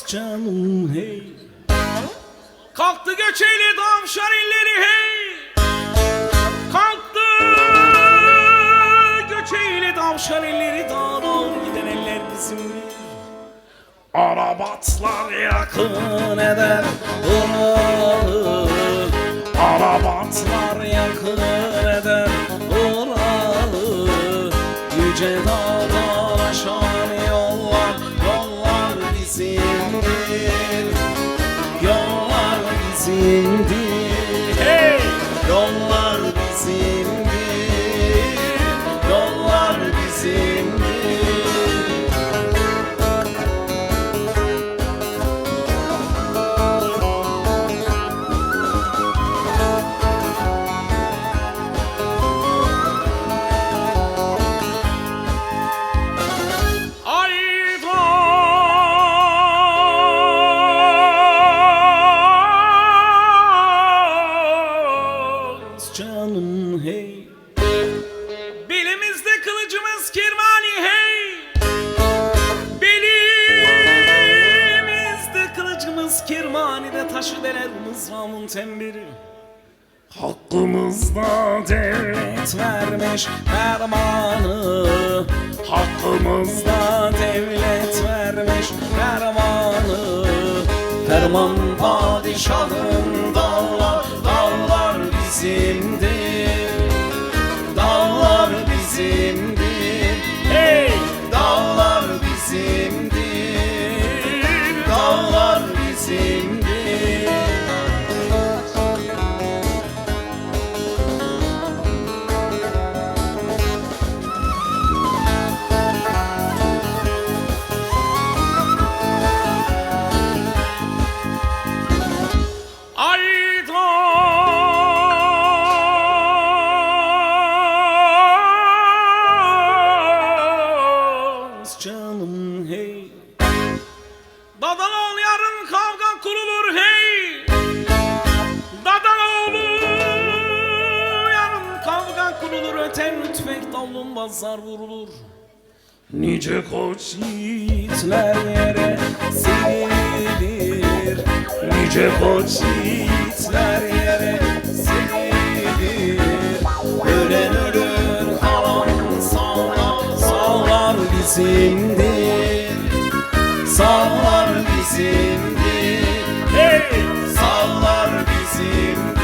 canım hey. Kalktı göçeyle tavşan illeri hey. Kalktı göçeyle tavşan illeri, dağa doğru giden eller bizimdir. Arabatlar yakın eder Ural'ı, Arabatlar yakın eder Ural'ı. Yüce dağdan aşan yollar, yollar bizimdir. Yollar bizimdir, hey! Yollar bizimdir, yollar bizimdir. Canım hey. Belimizde kılıcımız kirmani hey. Belimizde kılıcımız kirmanide, taşı deler mızrağımın tembiri. Hakkımızda devlet vermiş fermanı, hakkımızda devlet vermiş fermanı. Ferman padişahın, dağlar, dağlar bizimdir. Dağlar bizimdir, hey! Dağlar bizimdir, dağlar bizimdir. Canım hey. Dadaloğlu yarın kavga kurulur hey. Dadaloğlu yarın kavga kurulur, öten tüfek davlumbazlar vurulur. Nice koç yiğitler yere serilir, nice koç yiğitler yere serilir. Ölen ölür, kalan sağlar, sağlar bizimdir. Sağlar bizimdir, hey! Sağlar bizimdir.